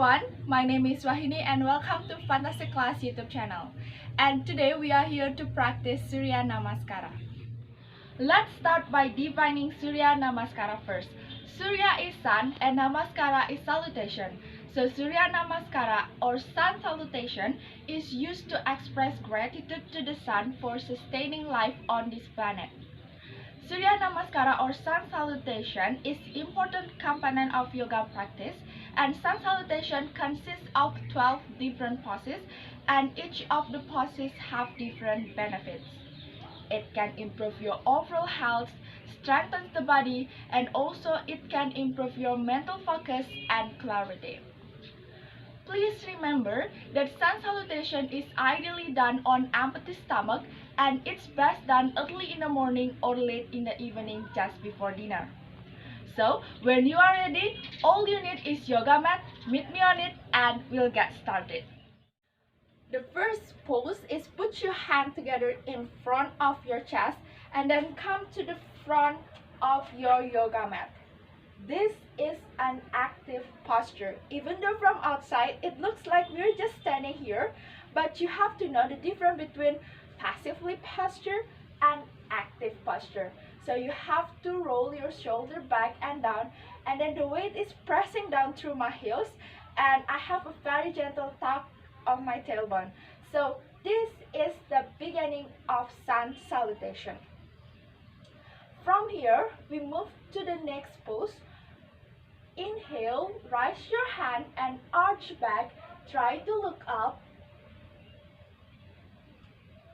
everyone, my name is Wahyuni and welcome to Fantastic Class YouTube channel. And today we are here to practice Surya Namaskara. Let's start by defining Surya Namaskara first. Surya is sun and Namaskara is salutation. So Surya Namaskara or sun salutation is used to express gratitude to the sun for sustaining life on this planet. Surya Namaskara or sun salutation is important component of yoga practice, and sun salutation consists of 12 different poses, and each of the poses have different benefits. It can improve your overall health, strengthens the body, and also it can improve your mental focus and clarity. Please remember that sun salutation is ideally done on empty stomach, and it's best done early in the morning or late in the evening just before dinner. So, when you are ready, all you need is yoga mat, meet me on it, and we'll get started. The first pose is put your hand together in front of your chest and then come to the front of your yoga mat. This is an active posture. Even though from outside it looks like we're just standing here, but you have to know the difference between passively posture and active posture. So you have to roll your shoulder back and down, and then the weight is pressing down through my heels, and I have a very gentle tap of my tailbone. So this is the beginning of sun salutation. From here, we move to the next pose. Inhale, raise your hand and arch back. Try to look up.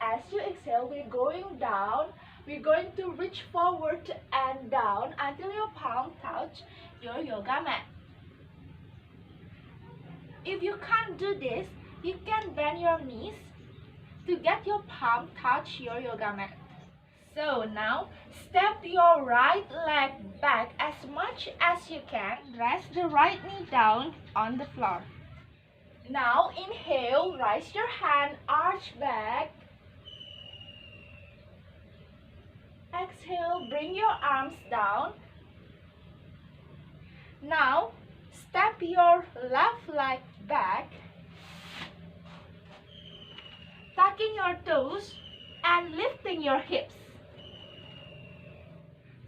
As you exhale, we're going down. We're going to reach forward and down until your palm touch your yoga mat. If you can't do this, you can bend your knees to get your palm touch your yoga mat. So now, step your right leg back as much as you can. Rest the right knee down on the floor. Now inhale, raise your hand, arch back. Exhale, bring your arms down. Now, step your left leg back, tucking your toes and lifting your hips.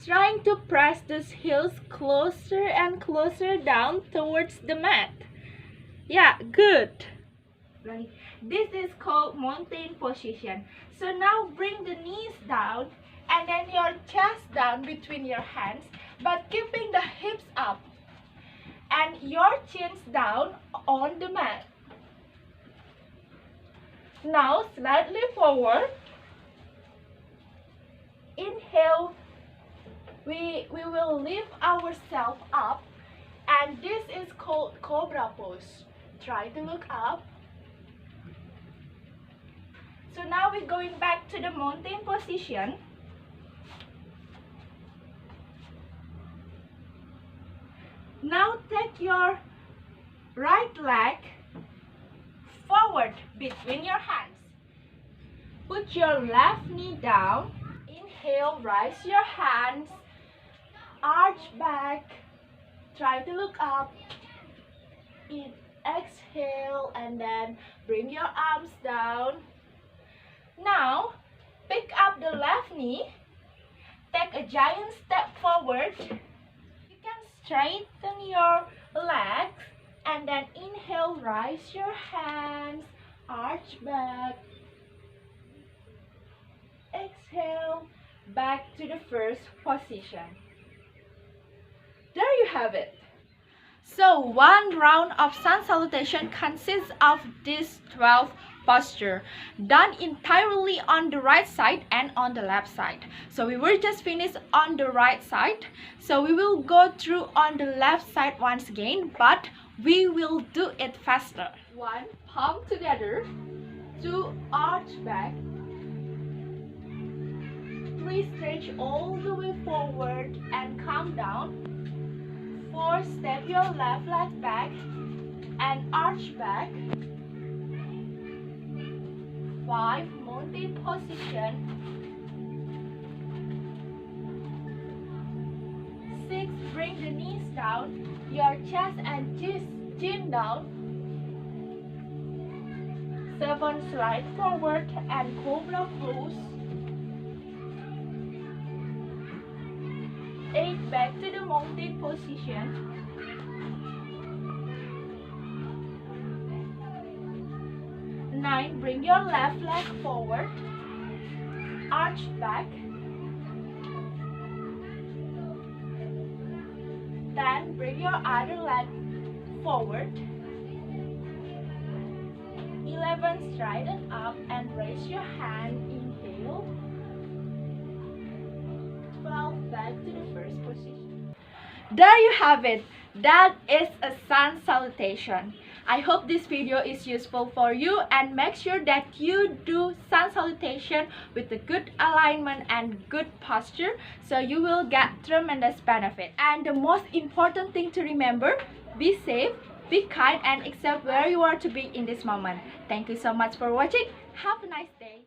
Trying to press those heels closer and closer down towards the mat. Yeah, good. Right. This is called mountain position. So now bring the knees down and then your chest down between your hands, but keeping the hips up and your chins down on the mat. Now slightly forward. Inhale. We will lift ourselves up, and this is called cobra pose. Try to look up. So now we're going back to the mountain position. Now take your right leg forward between your hands. Put your left knee down. Inhale, raise your hands. Arch back. Try to look up. Exhale and then bring your arms down. Now pick up the left knee. Take a giant step forward. You can straighten your legs and then inhale, raise your hands, arch back. Exhale, back to the first position. There you have it. So one round of sun salutation consists of these 12 posture, done entirely on the right side and on the left side. So we will just finish on the right side. So we will go through on the left side once again, but we will do it faster. 1, palm together. 2, arch back. 3, stretch all the way forward and come down. 4, step your left leg back and arch back. 5, mountain position. 6, bring the knees down, your chest and chest chin down. 7, slide forward and cobra pose. 8, back to the mountain position. 9, bring your left leg forward, arch back. 10, bring your other leg forward. 11, straighten up and raise your hand, inhale. 12, back to the first position. There you have it. That is a sun salutation. I hope this video is useful for you, and make sure that you do sun salutation with a good alignment and good posture, so you will get tremendous benefit. And the most important thing to remember, be safe, be kind, and accept where you are to be in this moment. Thank you so much for watching. Have a nice day.